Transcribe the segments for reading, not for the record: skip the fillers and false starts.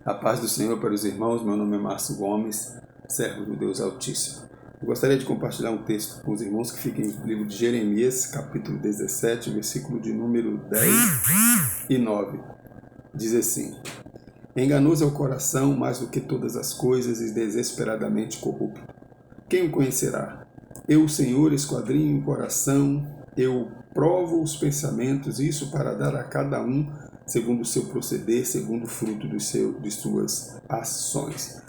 A paz do Senhor para os irmãos, meu nome é Márcio Gomes, servo do Deus Altíssimo. Eu gostaria de compartilhar um texto com os irmãos que fica no livro de Jeremias, capítulo 17, versículo de número 10 e 9. Diz assim: Enganoso é o coração mais do que todas as coisas e desesperadamente corrupto. Quem o conhecerá? Eu, Senhor, esquadrinho o coração, eu provo os pensamentos, isso para dar a cada um segundo o seu proceder, segundo o fruto de suas ações.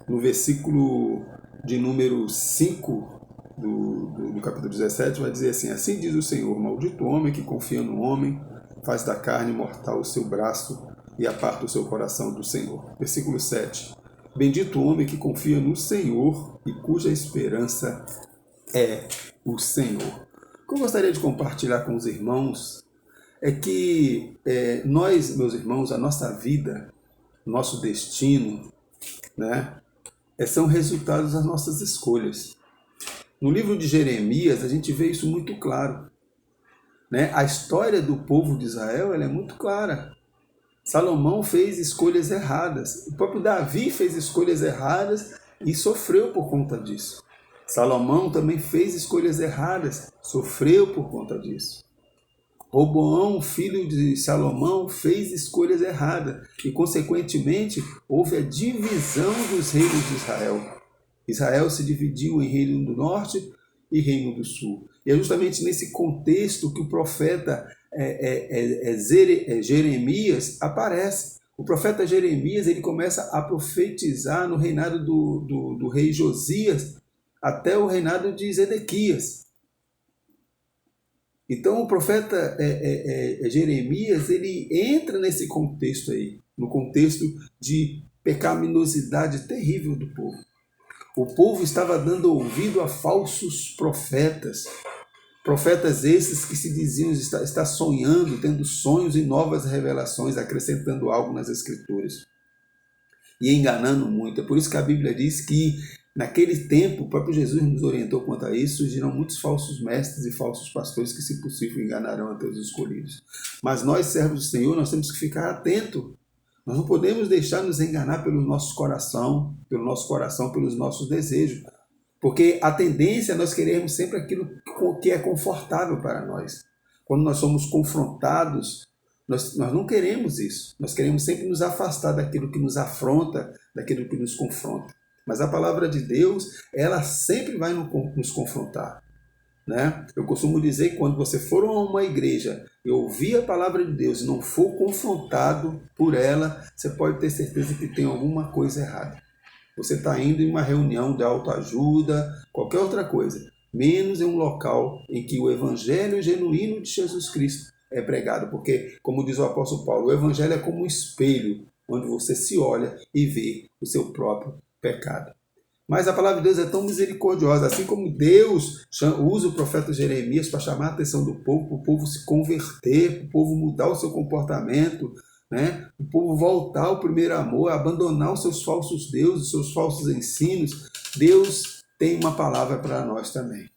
No versículo de número 5 do capítulo 17, vai dizer assim: Assim diz o Senhor, maldito o homem que confia no homem, faz da carne mortal o seu braço e aparta o seu coração do Senhor. Versículo 7. Bendito o homem que confia no Senhor e cuja esperança é o Senhor. O que eu gostaria de compartilhar com os irmãos é que nós, meus irmãos, a nossa vida, nosso destino, né, são resultados das nossas escolhas. No livro de Jeremias, a gente vê isso muito claro. Né? A história do povo de Israel ela é muito clara. Salomão fez escolhas erradas. O próprio Davi fez escolhas erradas e sofreu por conta disso. Salomão também fez escolhas erradas, sofreu por conta disso. Roboão, filho de Salomão, fez escolhas erradas e, consequentemente, houve a divisão dos reinos de Israel. Israel se dividiu em reino do norte e reino do sul. E é justamente nesse contexto que o profeta Jeremias aparece. O profeta Jeremias ele começa a profetizar no reinado do rei Josias até o reinado de Zedequias. Então o profeta Jeremias ele entra nesse contexto aí, no contexto de pecaminosidade terrível do povo. O povo estava dando ouvido a falsos profetas, profetas esses que se diziam estar sonhando, tendo sonhos e novas revelações, acrescentando algo nas Escrituras e enganando muito. É por isso que a Bíblia diz que naquele tempo, o próprio Jesus nos orientou quanto a isso, surgirão muitos falsos mestres e falsos pastores que, se possível, enganarão até os escolhidos. Mas nós, servos do Senhor, nós temos que ficar atentos. Nós não podemos deixar nos enganar pelo nosso coração, pelos nossos desejos. Porque a tendência é nós queremos sempre aquilo que é confortável para nós. Quando nós somos confrontados, nós não queremos isso. Nós queremos sempre nos afastar daquilo que nos afronta, daquilo que nos confronta. Mas a palavra de Deus, ela sempre vai nos confrontar. Né? Eu costumo dizer que quando você for a uma igreja e ouvir a palavra de Deus e não for confrontado por ela, você pode ter certeza que tem alguma coisa errada. Você está indo em uma reunião de autoajuda, qualquer outra coisa, menos em um local em que o evangelho genuíno de Jesus Cristo é pregado. Porque, como diz o apóstolo Paulo, o evangelho é como um espelho, onde você se olha e vê o seu próprio pecado. Mas a palavra de Deus é tão misericordiosa, assim como Deus usa o profeta Jeremias para chamar a atenção do povo, para o povo se converter, para o povo mudar o seu comportamento, né? O povo voltar ao primeiro amor, abandonar os seus falsos deuses, os seus falsos ensinos. Deus tem uma palavra para nós também.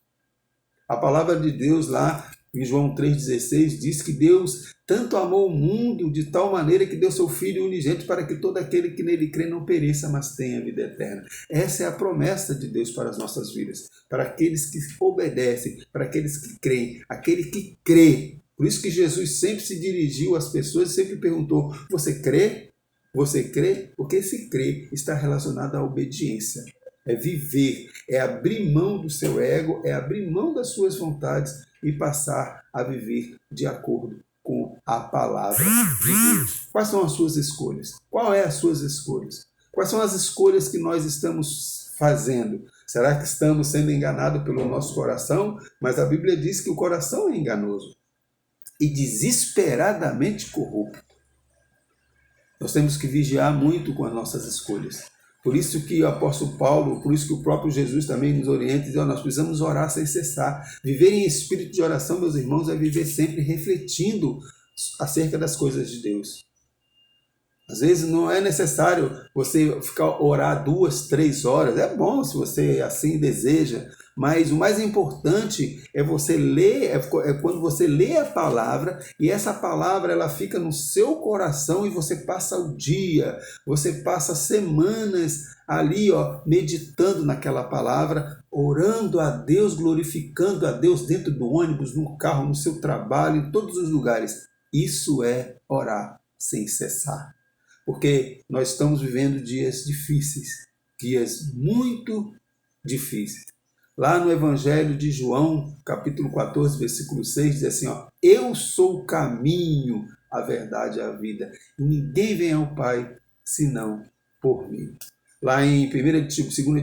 A palavra de Deus lá em João 3,16 diz que Deus tanto amou o mundo de tal maneira que deu seu Filho unigênito para que todo aquele que nele crê não pereça, mas tenha vida eterna. Essa é a promessa de Deus para as nossas vidas, para aqueles que obedecem, para aqueles que creem, aquele que crê. Por isso que Jesus sempre se dirigiu às pessoas e sempre perguntou: você crê? Você crê? Porque esse crer está relacionado à obediência. É viver, é abrir mão do seu ego, é abrir mão das suas vontades e passar a viver de acordo com a palavra de Deus. Quais são as suas escolhas? Qual é as suas escolhas? Quais são as escolhas que nós estamos fazendo? Será que estamos sendo enganados pelo nosso coração? Mas a Bíblia diz que o coração é enganoso e desesperadamente corrupto. Nós temos que vigiar muito com as nossas escolhas. Por isso que o apóstolo Paulo, por isso que o próprio Jesus também nos orienta e diz: nós precisamos orar sem cessar. Viver em espírito de oração, meus irmãos, é viver sempre refletindo acerca das coisas de Deus. Às vezes não é necessário você orar 2, 3 horas. É bom se você assim deseja, Mas o mais importante é você ler, é quando você lê a palavra e essa palavra ela fica no seu coração e você passa o dia, você passa semanas ali, meditando naquela palavra, orando a Deus, glorificando a Deus dentro do ônibus, no carro, no seu trabalho, em todos os lugares. Isso é orar sem cessar. Porque nós estamos vivendo dias difíceis, dias muito difíceis. Lá no Evangelho de João, capítulo 14, versículo 6, diz assim, eu sou o caminho, a verdade e a vida. E ninguém vem ao Pai senão por mim. Lá em 2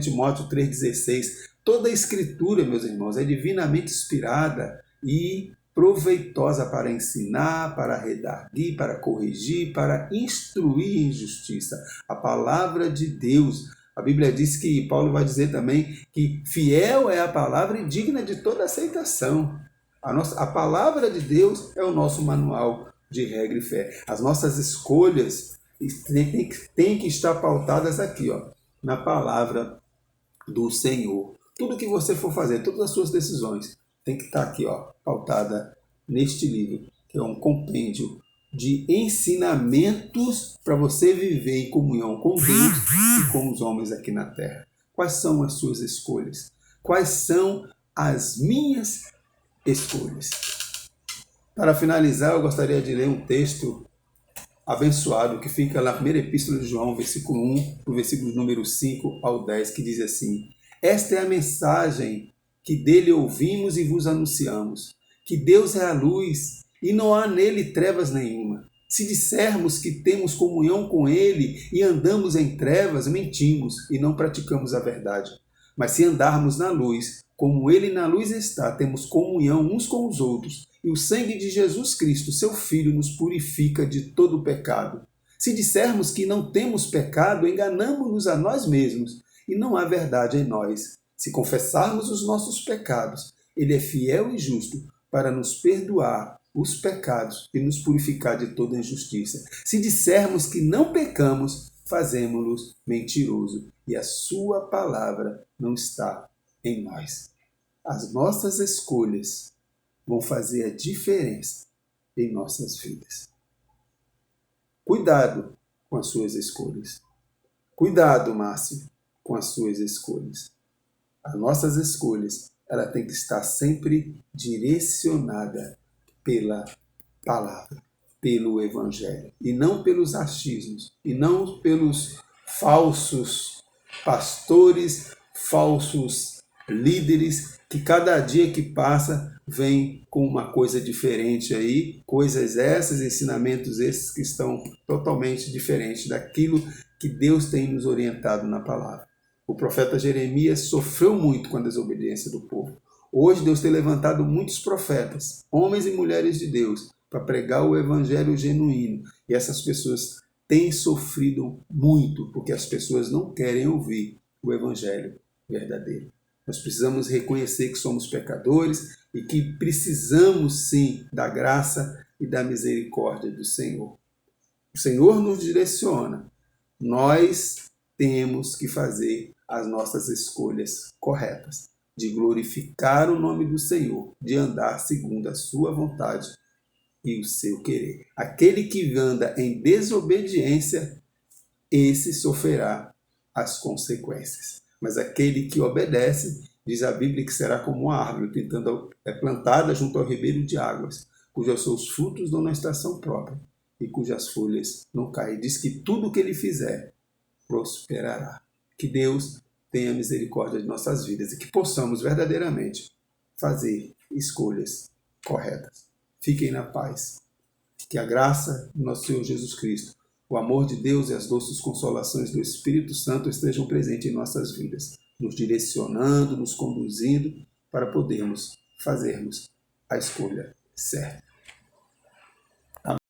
Timóteo 3,16, toda a Escritura, meus irmãos, é divinamente inspirada e proveitosa para ensinar, para redarguir, para corrigir, para instruir em justiça. A palavra de Deus. A Bíblia diz que, Paulo vai dizer também, que fiel é a palavra e digna de toda aceitação. A palavra de Deus é o nosso manual de regra e fé. As nossas escolhas têm que estar pautadas aqui, na palavra do Senhor. Tudo que você for fazer, todas as suas decisões, tem que estar aqui, pautada neste livro, que é um compêndio de ensinamentos para você viver em comunhão com Deus e com os homens aqui na terra. Quais são as suas escolhas? Quais são as minhas escolhas? Para finalizar, eu gostaria de ler um texto abençoado que fica na primeira epístola de João, versículo 1, do versículo número 5 ao 10, que diz assim: esta é a mensagem que dele ouvimos e vos anunciamos, que Deus é a luz e não há nele trevas nenhuma. Se dissermos que temos comunhão com ele e andamos em trevas, mentimos e não praticamos a verdade. Mas se andarmos na luz, como ele na luz está, temos comunhão uns com os outros, e o sangue de Jesus Cristo, seu Filho, nos purifica de todo pecado. Se dissermos que não temos pecado, enganamo-nos a nós mesmos, e não há verdade em nós. Se confessarmos os nossos pecados, ele é fiel e justo para nos perdoar os pecados e nos purificar de toda injustiça. Se dissermos que não pecamos, fazemo-los mentiroso, e a sua palavra não está em nós. As nossas escolhas vão fazer a diferença em nossas vidas. Cuidado com as suas escolhas. Cuidado, Márcio, com as suas escolhas. As nossas escolhas, ela tem que estar sempre direcionada pela palavra, pelo Evangelho, e não pelos achismos, e não pelos falsos pastores, falsos líderes, que cada dia que passa vem com uma coisa diferente aí, coisas essas, ensinamentos esses que estão totalmente diferentes daquilo que Deus tem nos orientado na palavra. O profeta Jeremias sofreu muito com a desobediência do povo. Hoje Deus tem levantado muitos profetas, homens e mulheres de Deus, para pregar o evangelho genuíno. E essas pessoas têm sofrido muito, porque as pessoas não querem ouvir o evangelho verdadeiro. Nós precisamos reconhecer que somos pecadores e que precisamos sim da graça e da misericórdia do Senhor. O Senhor nos direciona. Nós temos que fazer as nossas escolhas corretas, de glorificar o nome do Senhor, de andar segundo a sua vontade e o seu querer. Aquele que anda em desobediência, esse sofrerá as consequências. Mas aquele que obedece, diz a Bíblia que será como uma árvore plantada junto ao ribeiro de águas, cujos seus frutos dão na estação própria e cujas folhas não caem. Diz que tudo o que ele fizer prosperará. Que Deus tenha misericórdia de nossas vidas e que possamos verdadeiramente fazer escolhas corretas. Fiquem na paz. Que a graça do nosso Senhor Jesus Cristo, o amor de Deus e as doces consolações do Espírito Santo estejam presentes em nossas vidas, nos direcionando, nos conduzindo para podermos fazermos a escolha certa.